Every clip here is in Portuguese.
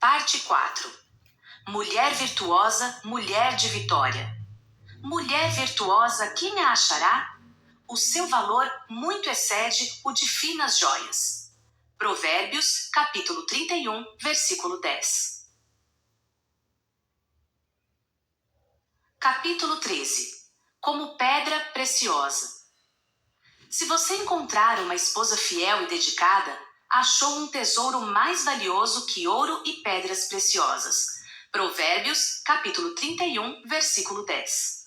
Parte 4. Mulher virtuosa, mulher de vitória. Mulher virtuosa, quem a achará? O seu valor muito excede o de finas joias. Provérbios, capítulo 31, versículo 10. Capítulo 13. Como pedra preciosa. Se você encontrar uma esposa fiel e dedicada, achou um tesouro mais valioso que ouro e pedras preciosas. Provérbios, capítulo 31, versículo 10.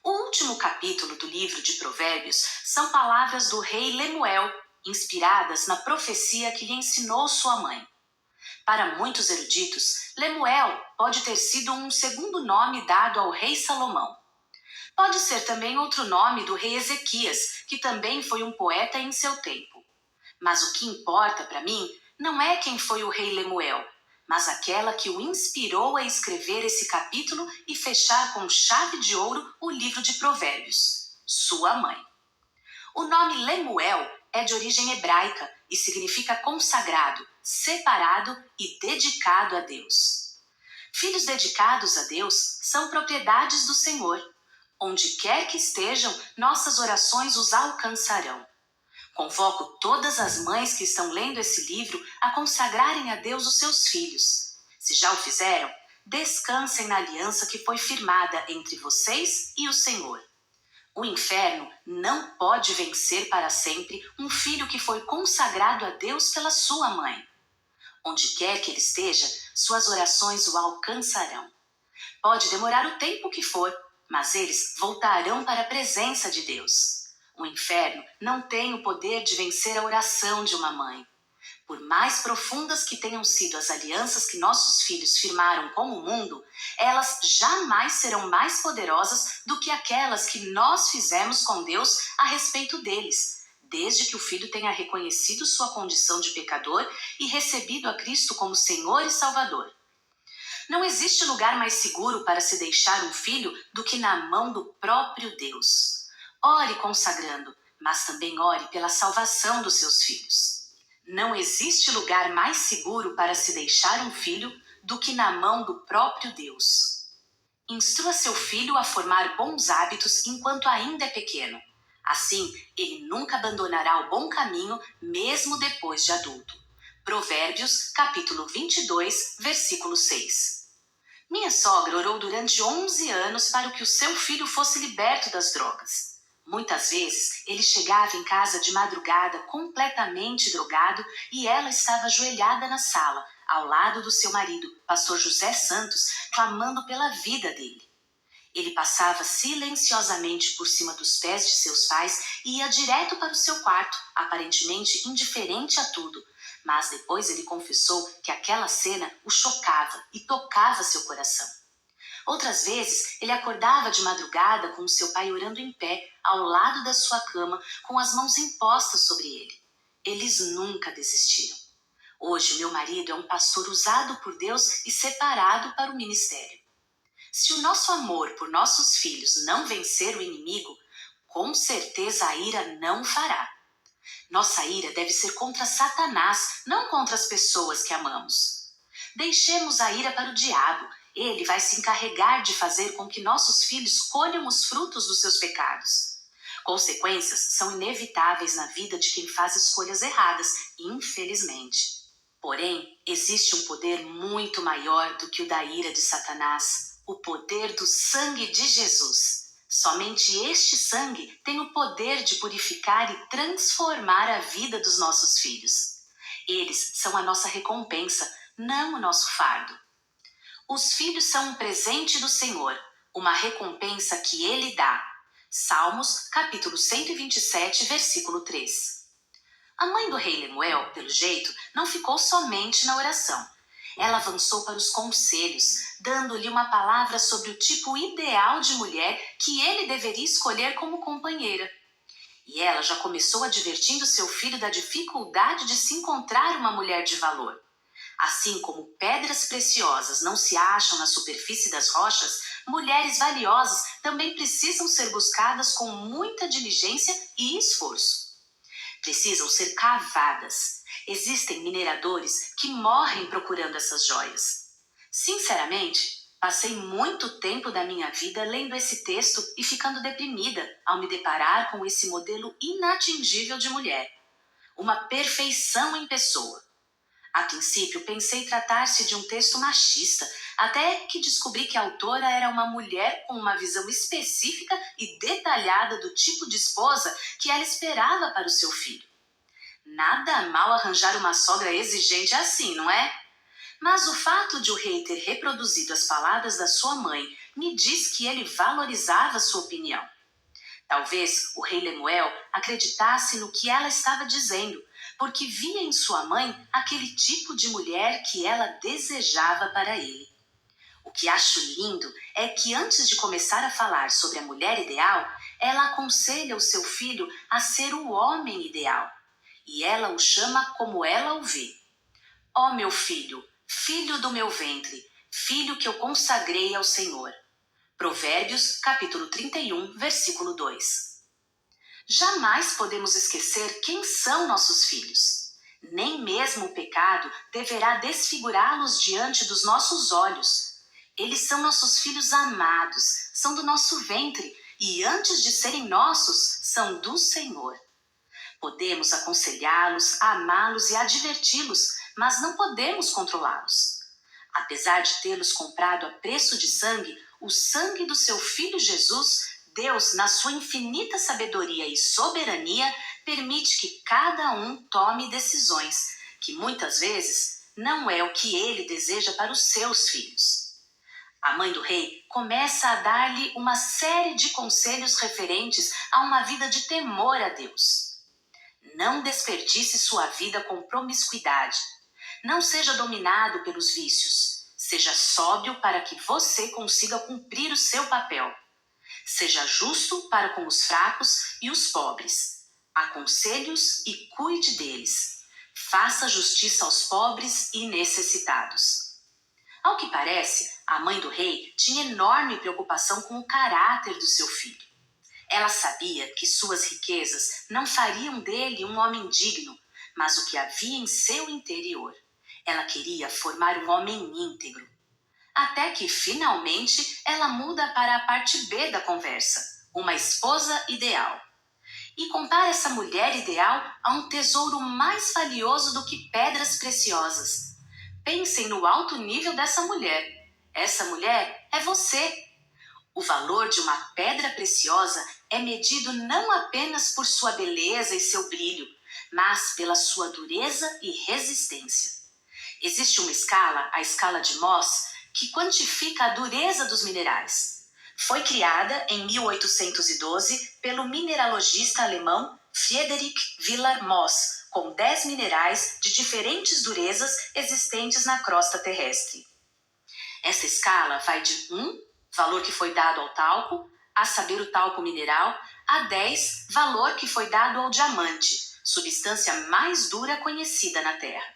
O último capítulo do livro de Provérbios são palavras do rei Lemuel, inspiradas na profecia que lhe ensinou sua mãe. Para muitos eruditos, Lemuel pode ter sido um segundo nome dado ao rei Salomão. Pode ser também outro nome do rei Ezequias, que também foi um poeta em seu tempo. Mas o que importa para mim não é quem foi o rei Lemuel, mas aquela que o inspirou a escrever esse capítulo e fechar com chave de ouro o livro de Provérbios, sua mãe. O nome Lemuel é de origem hebraica e significa consagrado, separado e dedicado a Deus. Filhos dedicados a Deus são propriedades do Senhor. Onde quer que estejam, nossas orações os alcançarão. Convoco todas as mães que estão lendo esse livro a consagrarem a Deus os seus filhos. Se já o fizeram, descansem na aliança que foi firmada entre vocês e o Senhor. O inferno não pode vencer para sempre um filho que foi consagrado a Deus pela sua mãe. Onde quer que ele esteja, suas orações o alcançarão. Pode demorar o tempo que for, mas eles voltarão para a presença de Deus. O inferno não tem o poder de vencer a oração de uma mãe. Por mais profundas que tenham sido as alianças que nossos filhos firmaram com o mundo, elas jamais serão mais poderosas do que aquelas que nós fizemos com Deus a respeito deles, desde que o filho tenha reconhecido sua condição de pecador e recebido a Cristo como Senhor e Salvador. Não existe lugar mais seguro para se deixar um filho do que na mão do próprio Deus. Ore consagrando, mas também ore pela salvação dos seus filhos. Não existe lugar mais seguro para se deixar um filho do que na mão do próprio Deus. Instrua seu filho a formar bons hábitos enquanto ainda é pequeno. Assim, ele nunca abandonará o bom caminho, mesmo depois de adulto. Provérbios, capítulo 22, versículo 6. Minha sogra orou durante 11 anos para que o seu filho fosse liberto das drogas. Muitas vezes, ele chegava em casa de madrugada completamente drogado e ela estava ajoelhada na sala, ao lado do seu marido, pastor José Santos, clamando pela vida dele. Ele passava silenciosamente por cima dos pés de seus pais e ia direto para o seu quarto, aparentemente indiferente a tudo. Mas depois ele confessou que aquela cena o chocava e tocava seu coração. Outras vezes, ele acordava de madrugada com seu pai orando em pé, ao lado da sua cama, com as mãos impostas sobre ele. Eles nunca desistiram. Hoje, meu marido é um pastor usado por Deus e separado para o ministério. Se o nosso amor por nossos filhos não vencer o inimigo, com certeza a ira não o fará. Nossa ira deve ser contra Satanás, não contra as pessoas que amamos. Deixemos a ira para o diabo. Ele vai se encarregar de fazer com que nossos filhos colham os frutos dos seus pecados. Consequências são inevitáveis na vida de quem faz escolhas erradas, infelizmente. Porém, existe um poder muito maior do que o da ira de Satanás, o poder do sangue de Jesus. Somente este sangue tem o poder de purificar e transformar a vida dos nossos filhos. Eles são a nossa recompensa, não o nosso fardo. Os filhos são um presente do Senhor, uma recompensa que Ele dá. Salmos, capítulo 127, versículo 3. A mãe do rei Lemuel, pelo jeito, não ficou somente na oração. Ela avançou para os conselhos, dando-lhe uma palavra sobre o tipo ideal de mulher que ele deveria escolher como companheira. E ela já começou advertindo seu filho da dificuldade de se encontrar uma mulher de valor. Assim como pedras preciosas não se acham na superfície das rochas, mulheres valiosas também precisam ser buscadas com muita diligência e esforço. Precisam ser cavadas. Existem mineradores que morrem procurando essas joias. Sinceramente, passei muito tempo da minha vida lendo esse texto e ficando deprimida ao me deparar com esse modelo inatingível de mulher. Uma perfeição em pessoa. A princípio, pensei tratar-se de um texto machista, até que descobri que a autora era uma mulher com uma visão específica e detalhada do tipo de esposa que ela esperava para o seu filho. Nada mal arranjar uma sogra exigente assim, não é? Mas o fato de o rei ter reproduzido as palavras da sua mãe me diz que ele valorizava sua opinião. Talvez o rei Lemuel acreditasse no que ela estava dizendo, porque via em sua mãe aquele tipo de mulher que ela desejava para ele. O que acho lindo é que antes de começar a falar sobre a mulher ideal, ela aconselha o seu filho a ser o homem ideal. E ela o chama como ela o vê. Ó meu filho, filho do meu ventre, filho que eu consagrei ao Senhor. Provérbios, capítulo 31, versículo 2. Jamais podemos esquecer quem são nossos filhos. Nem mesmo o pecado deverá desfigurá-los diante dos nossos olhos. Eles são nossos filhos amados, são do nosso ventre e antes de serem nossos, são do Senhor. Podemos aconselhá-los, amá-los e adverti-los, mas não podemos controlá-los. Apesar de tê-los comprado a preço de sangue, o sangue do seu Filho Jesus, Deus, na sua infinita sabedoria e soberania, permite que cada um tome decisões, que muitas vezes não é o que ele deseja para os seus filhos. A mãe do rei começa a dar-lhe uma série de conselhos referentes a uma vida de temor a Deus. Não desperdice sua vida com promiscuidade. Não seja dominado pelos vícios. Seja sóbrio para que você consiga cumprir o seu papel. Seja justo para com os fracos e os pobres. Aconselhe-os e cuide deles. Faça justiça aos pobres e necessitados. Ao que parece, a mãe do rei tinha enorme preocupação com o caráter do seu filho. Ela sabia que suas riquezas não fariam dele um homem digno, mas o que havia em seu interior. Ela queria formar um homem íntegro. Até que, finalmente, ela muda para a parte B da conversa, uma esposa ideal. E compara essa mulher ideal a um tesouro mais valioso do que pedras preciosas. Pensem no alto nível dessa mulher. Essa mulher é você. O valor de uma pedra preciosa é medido não apenas por sua beleza e seu brilho, mas pela sua dureza e resistência. Existe uma escala, a escala de Mohs, que quantifica a dureza dos minerais. Foi criada em 1812 pelo mineralogista alemão Friedrich Willer-Mohs, com 10 minerais de diferentes durezas existentes na crosta terrestre. Essa escala vai de 1, valor que foi dado ao talco, a saber o talco mineral, a 10, valor que foi dado ao diamante, substância mais dura conhecida na Terra.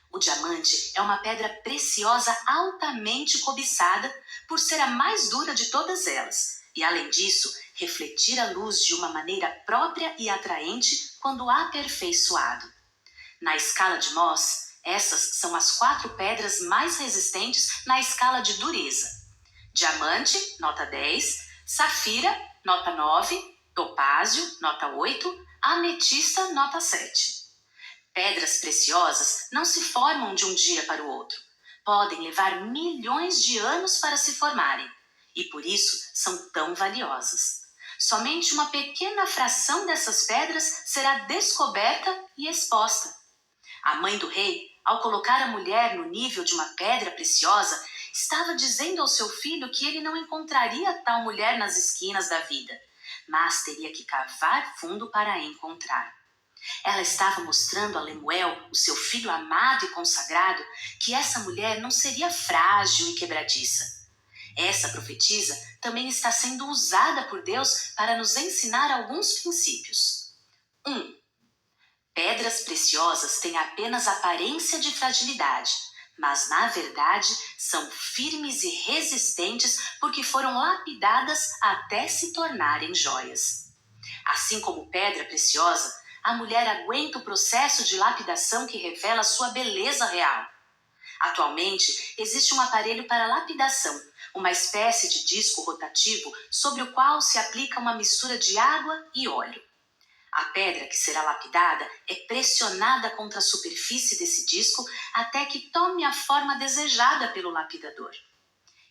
O diamante é uma pedra preciosa altamente cobiçada por ser a mais dura de todas elas e, além disso, refletir a luz de uma maneira própria e atraente quando aperfeiçoado. Na escala de Mohs, essas são as 4 pedras mais resistentes na escala de dureza. Diamante, nota 10, safira, nota 9, topázio, nota 8, ametista, nota 7. Pedras preciosas não se formam de um dia para o outro. Podem levar milhões de anos para se formarem, e por isso são tão valiosas. Somente uma pequena fração dessas pedras será descoberta e exposta. A mãe do rei, ao colocar a mulher no nível de uma pedra preciosa, estava dizendo ao seu filho que ele não encontraria tal mulher nas esquinas da vida, mas teria que cavar fundo para a encontrar. Ela estava mostrando a Lemuel, o seu filho amado e consagrado, que essa mulher não seria frágil e quebradiça. Essa profetisa também está sendo usada por Deus para nos ensinar alguns princípios. 1. Pedras preciosas têm apenas aparência de fragilidade, mas na verdade são firmes e resistentes porque foram lapidadas até se tornarem joias. Assim como pedra preciosa, a mulher aguenta o processo de lapidação que revela sua beleza real. Atualmente, existe um aparelho para lapidação, uma espécie de disco rotativo sobre o qual se aplica uma mistura de água e óleo. A pedra que será lapidada é pressionada contra a superfície desse disco até que tome a forma desejada pelo lapidador.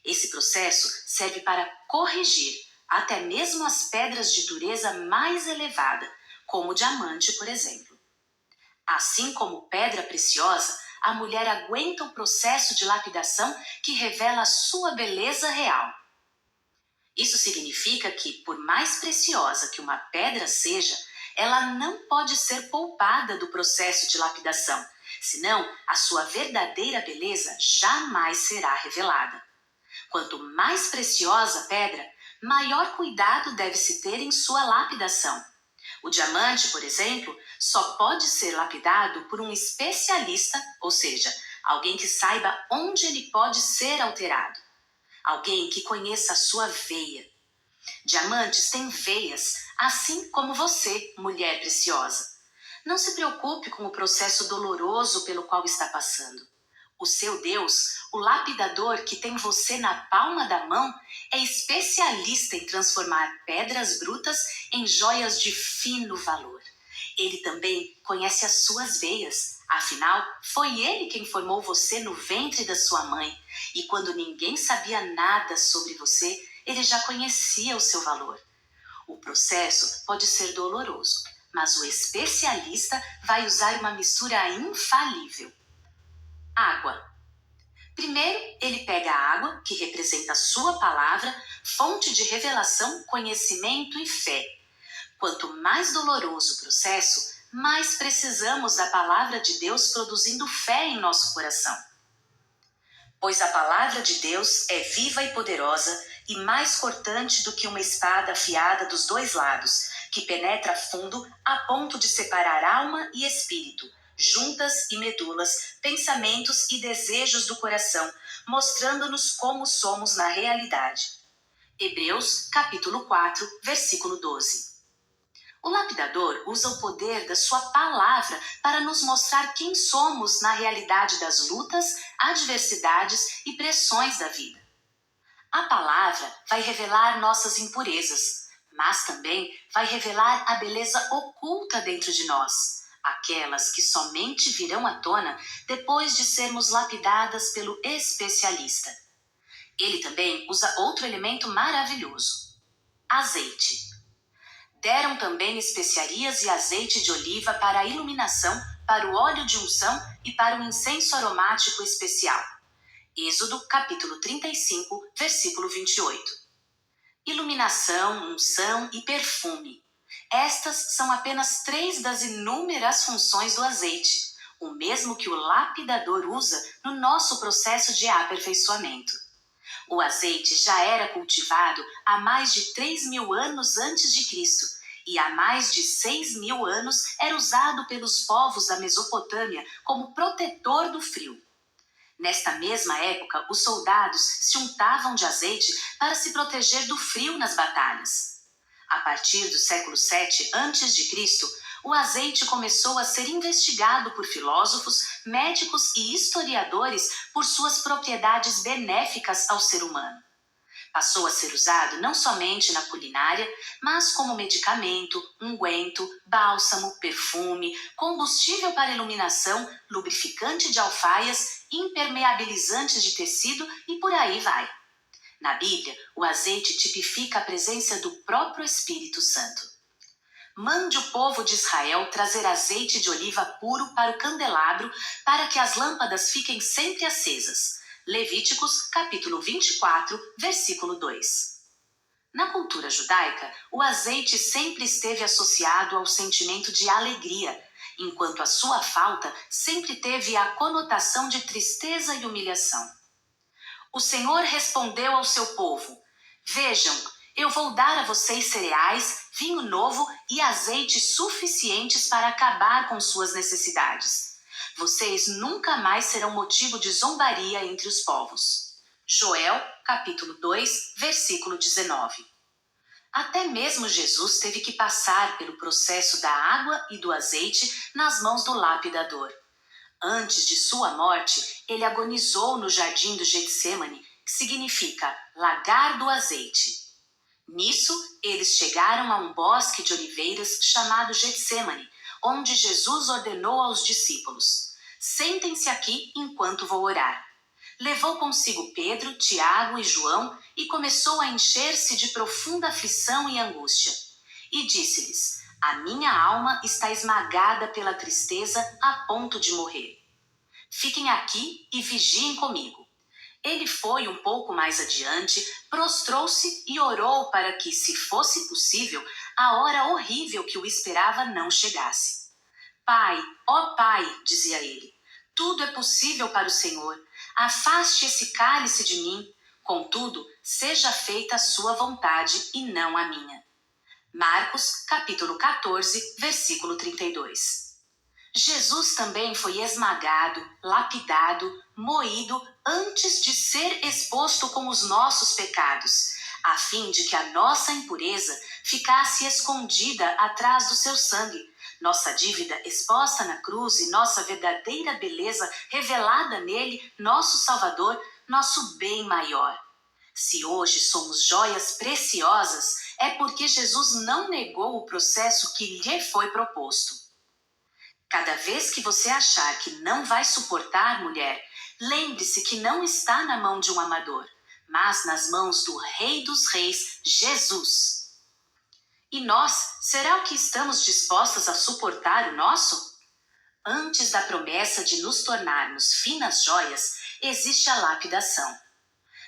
Esse processo serve para corrigir até mesmo as pedras de dureza mais elevada, como o diamante, por exemplo. Assim como pedra preciosa, a mulher aguenta o processo de lapidação que revela a sua beleza real. Isso significa que, por mais preciosa que uma pedra seja, ela não pode ser poupada do processo de lapidação, senão a sua verdadeira beleza jamais será revelada. Quanto mais preciosa a pedra, maior cuidado deve-se ter em sua lapidação. O diamante, por exemplo, só pode ser lapidado por um especialista, ou seja, alguém que saiba onde ele pode ser alterado. Alguém que conheça a sua veia. Diamantes têm veias, assim como você, mulher preciosa. Não se preocupe com o processo doloroso pelo qual está passando. O seu Deus, o lapidador que tem você na palma da mão, é especialista em transformar pedras brutas em joias de fino valor. Ele também conhece as suas veias, afinal, foi ele quem formou você no ventre da sua mãe, e quando ninguém sabia nada sobre você, ele já conhecia o seu valor. O processo pode ser doloroso, mas o especialista vai usar uma mistura infalível. Água. Primeiro, ele pega a água, que representa a sua palavra, fonte de revelação, conhecimento e fé. Quanto mais doloroso o processo, mais precisamos da palavra de Deus produzindo fé em nosso coração. Pois a palavra de Deus é viva e poderosa e mais cortante do que uma espada afiada dos dois lados, que penetra fundo a ponto de separar alma e espírito, juntas e medulas, pensamentos e desejos do coração, mostrando-nos como somos na realidade. Hebreus, capítulo 4, versículo 12. O lapidador usa o poder da sua palavra para nos mostrar quem somos na realidade das lutas, adversidades e pressões da vida. A palavra vai revelar nossas impurezas, mas também vai revelar a beleza oculta dentro de nós, aquelas que somente virão à tona depois de sermos lapidadas pelo especialista. Ele também usa outro elemento maravilhoso: azeite. Deram também especiarias e azeite de oliva para a iluminação, para o óleo de unção e para o incenso aromático especial. Êxodo, capítulo 35, versículo 28. Iluminação, unção e perfume. Estas são apenas 3 das inúmeras funções do azeite, o mesmo que o lapidador usa no nosso processo de aperfeiçoamento. O azeite já era cultivado há mais de 3.000 anos antes de Cristo e há mais de 6.000 anos era usado pelos povos da Mesopotâmia como protetor do frio. Nesta mesma época, os soldados se untavam de azeite para se proteger do frio nas batalhas. A partir do século 7 a.C., o azeite começou a ser investigado por filósofos, médicos e historiadores por suas propriedades benéficas ao ser humano. Passou a ser usado não somente na culinária, mas como medicamento, unguento, bálsamo, perfume, combustível para iluminação, lubrificante de alfaias, impermeabilizante de tecido e por aí vai. Na Bíblia, o azeite tipifica a presença do próprio Espírito Santo. Mande o povo de Israel trazer azeite de oliva puro para o candelabro, para que as lâmpadas fiquem sempre acesas. Levíticos, capítulo 24, versículo 2. Na cultura judaica, o azeite sempre esteve associado ao sentimento de alegria, enquanto a sua falta sempre teve a conotação de tristeza e humilhação. O Senhor respondeu ao seu povo: Vejam, eu vou dar a vocês cereais, vinho novo e azeite suficientes para acabar com suas necessidades. Vocês nunca mais serão motivo de zombaria entre os povos. Joel, capítulo 2, versículo 19. Até mesmo Jesus teve que passar pelo processo da água e do azeite nas mãos do lapidador. Antes de sua morte, ele agonizou no jardim do Getsêmani, que significa lagar do azeite. Nisso, eles chegaram a um bosque de oliveiras chamado Getsêmani, onde Jesus ordenou aos discípulos: sentem-se aqui enquanto vou orar. Levou consigo Pedro, Tiago e João e começou a encher-se de profunda aflição e angústia. E disse-lhes: a minha alma está esmagada pela tristeza a ponto de morrer. Fiquem aqui e vigiem comigo. Ele foi um pouco mais adiante, prostrou-se e orou para que, se fosse possível, a hora horrível que o esperava não chegasse. Pai, ó Pai, dizia ele, tudo é possível para o Senhor. Afaste esse cálice de mim. Contudo, seja feita a sua vontade e não a minha. Marcos, capítulo 14, versículo 32. Jesus também foi esmagado, lapidado, moído antes de ser exposto com os nossos pecados, a fim de que a nossa impureza ficasse escondida atrás do seu sangue, nossa dívida exposta na cruz e nossa verdadeira beleza revelada nele, nosso Salvador, nosso bem maior. Se hoje somos joias preciosas, é porque Jesus não negou o processo que lhe foi proposto. Cada vez que você achar que não vai suportar, mulher, lembre-se que não está na mão de um amador, mas nas mãos do Rei dos Reis, Jesus. E nós, será que estamos dispostas a suportar o nosso? Antes da promessa de nos tornarmos finas joias, existe a lapidação.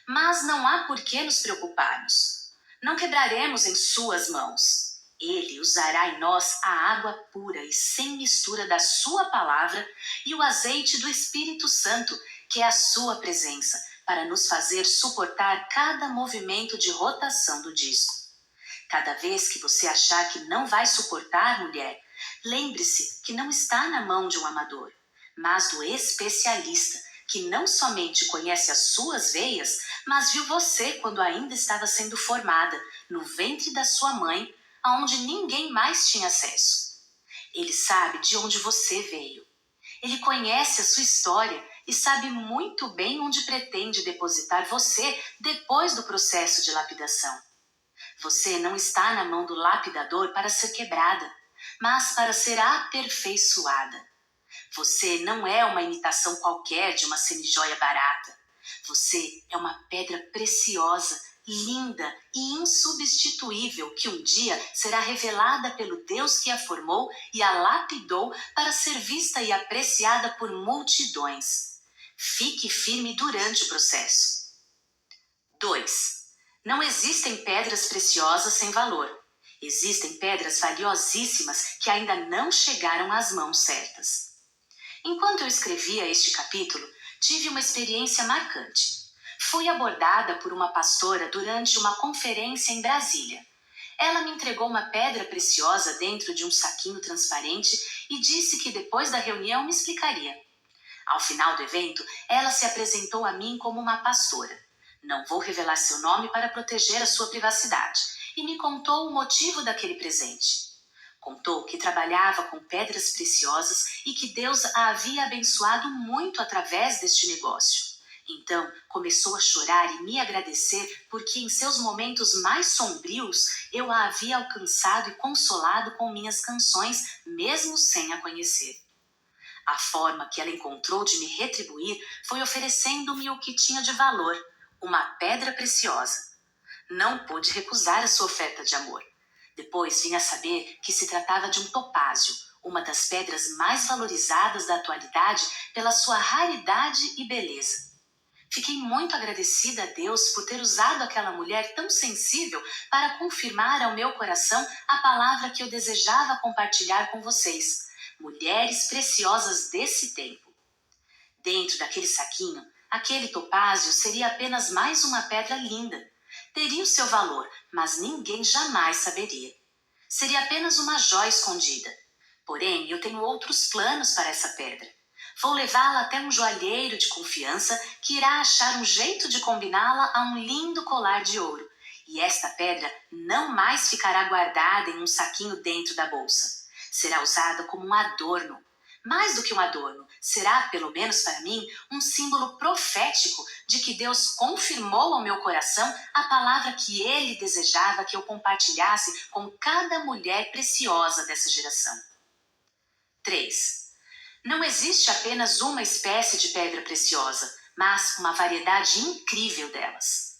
Mas não há por que nos preocuparmos. Não quebraremos em suas mãos. Ele usará em nós a água pura e sem mistura da sua palavra e o azeite do Espírito Santo, que é a sua presença, para nos fazer suportar cada movimento de rotação do disco. Cada vez que você achar que não vai suportar, mulher, lembre-se que não está na mão de um amador, mas do especialista, que não somente conhece as suas veias, mas viu você quando ainda estava sendo formada, no ventre da sua mãe, aonde ninguém mais tinha acesso. Ele sabe de onde você veio. Ele conhece a sua história e sabe muito bem onde pretende depositar você depois do processo de lapidação. Você não está na mão do lapidador para ser quebrada, mas para ser aperfeiçoada. Você não é uma imitação qualquer de uma semijoia barata. Você é uma pedra preciosa, linda e insubstituível que um dia será revelada pelo Deus que a formou e a lapidou para ser vista e apreciada por multidões. Fique firme durante o processo. 2. Não existem pedras preciosas sem valor. Existem pedras valiosíssimas que ainda não chegaram às mãos certas. Enquanto eu escrevia este capítulo, tive uma experiência marcante. Fui abordada por uma pastora durante uma conferência em Brasília. Ela me entregou uma pedra preciosa dentro de um saquinho transparente e disse que depois da reunião me explicaria. Ao final do evento, ela se apresentou a mim como uma pastora. Não vou revelar seu nome para proteger a sua privacidade, e me contou o motivo daquele presente. Contou que trabalhava com pedras preciosas e que Deus a havia abençoado muito através deste negócio. Então, começou a chorar e me agradecer porque em seus momentos mais sombrios eu a havia alcançado e consolado com minhas canções, mesmo sem a conhecer. A forma que ela encontrou de me retribuir foi oferecendo-me o que tinha de valor, uma pedra preciosa. Não pude recusar a sua oferta de amor. Depois vim a saber que se tratava de um topázio, uma das pedras mais valorizadas da atualidade pela sua raridade e beleza. Fiquei muito agradecida a Deus por ter usado aquela mulher tão sensível para confirmar ao meu coração a palavra que eu desejava compartilhar com vocês, mulheres preciosas desse tempo. Dentro daquele saquinho, aquele topázio seria apenas mais uma pedra linda. Teria o seu valor, mas ninguém jamais saberia. Seria apenas uma joia escondida. Porém, eu tenho outros planos para essa pedra. Vou levá-la até um joalheiro de confiança que irá achar um jeito de combiná-la a um lindo colar de ouro. E esta pedra não mais ficará guardada em um saquinho dentro da bolsa. Será usada como um adorno. Mais do que um adorno, será, pelo menos para mim, um símbolo profético de que Deus confirmou ao meu coração a palavra que Ele desejava que eu compartilhasse com cada mulher preciosa dessa geração. 3. Não existe apenas uma espécie de pedra preciosa, mas uma variedade incrível delas.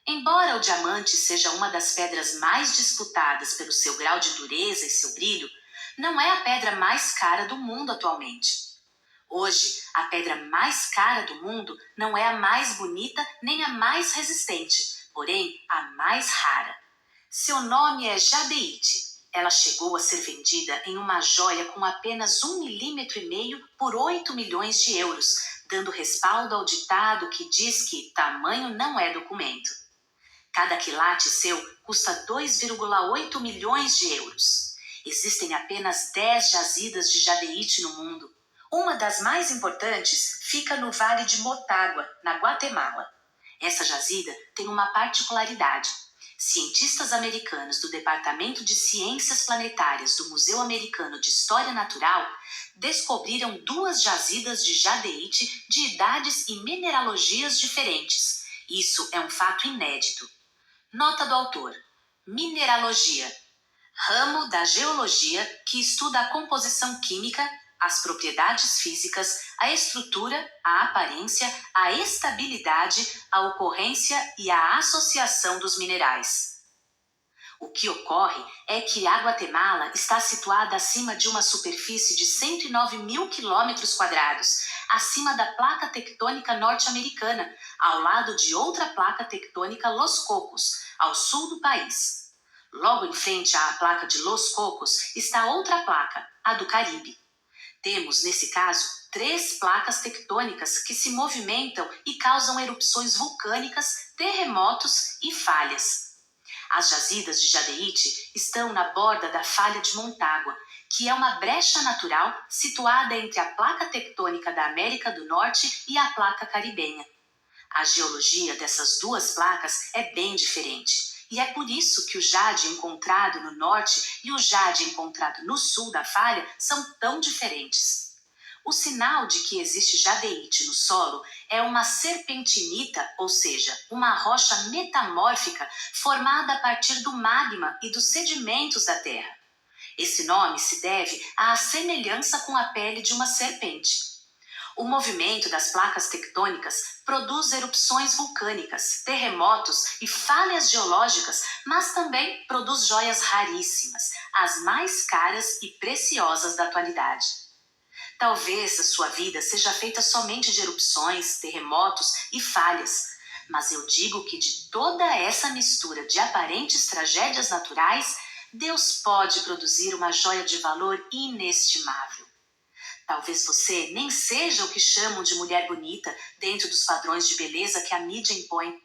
Embora o diamante seja uma das pedras mais disputadas pelo seu grau de dureza e seu brilho, não é a pedra mais cara do mundo atualmente. Hoje, a pedra mais cara do mundo não é a mais bonita nem a mais resistente, porém a mais rara. Seu nome é jadeíte. Ela chegou a ser vendida em uma joia com apenas 1,5 mm por 8 milhões de euros, dando respaldo ao ditado que diz que tamanho não é documento. Cada quilate seu custa 2,8 milhões de euros. Existem apenas 10 jazidas de jadeíte no mundo. Uma das mais importantes fica no Vale de Motagua, na Guatemala. Essa jazida tem uma particularidade. Cientistas americanos do Departamento de Ciências Planetárias do Museu Americano de História Natural descobriram 2 jazidas de jadeíte de idades e mineralogias diferentes. Isso é um fato inédito. Nota do autor: mineralogia, ramo da geologia que estuda a composição química, as propriedades físicas, a estrutura, a aparência, a estabilidade, a ocorrência e a associação dos minerais. O que ocorre é que a Guatemala está situada acima de uma superfície de 109 mil quilômetros quadrados, acima da placa tectônica norte-americana, ao lado de outra placa tectônica Los Cocos, ao sul do país. Logo em frente à placa de Los Cocos está outra placa, a do Caribe. Temos, nesse caso, 3 placas tectônicas que se movimentam e causam erupções vulcânicas, terremotos e falhas. As jazidas de jadeíte estão na borda da falha de Montágua, que é uma brecha natural situada entre a placa tectônica da América do Norte e a placa caribenha. A geologia dessas 2 placas é bem diferente. E é por isso que o jade encontrado no norte e o jade encontrado no sul da falha são tão diferentes. O sinal de que existe jadeíte no solo é uma serpentinita, ou seja, uma rocha metamórfica formada a partir do magma e dos sedimentos da Terra. Esse nome se deve à semelhança com a pele de uma serpente. O movimento das placas tectônicas produz erupções vulcânicas, terremotos e falhas geológicas, mas também produz joias raríssimas, as mais caras e preciosas da atualidade. Talvez a sua vida seja feita somente de erupções, terremotos e falhas, mas eu digo que de toda essa mistura de aparentes tragédias naturais, Deus pode produzir uma joia de valor inestimável. Talvez você nem seja o que chamam de mulher bonita dentro dos padrões de beleza que a mídia impõe,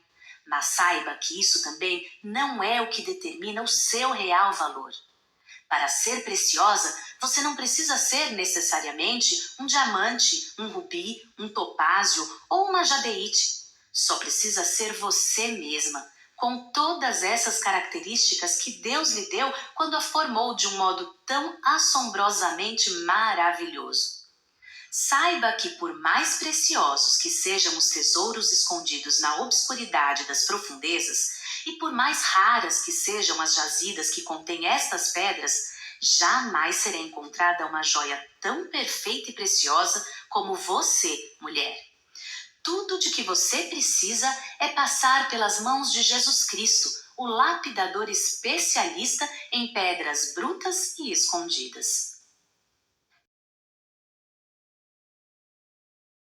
mas saiba que isso também não é o que determina o seu real valor. Para ser preciosa, você não precisa ser necessariamente um diamante, um rubi, um topázio ou uma jadeíte. Só precisa ser você mesma, com todas essas características que Deus lhe deu quando a formou de um modo tão assombrosamente maravilhoso. Saiba que por mais preciosos que sejam os tesouros escondidos na obscuridade das profundezas, e por mais raras que sejam as jazidas que contêm estas pedras, jamais será encontrada uma joia tão perfeita e preciosa como você, mulher. Tudo de que você precisa é passar pelas mãos de Jesus Cristo, o lapidador especialista em pedras brutas e escondidas.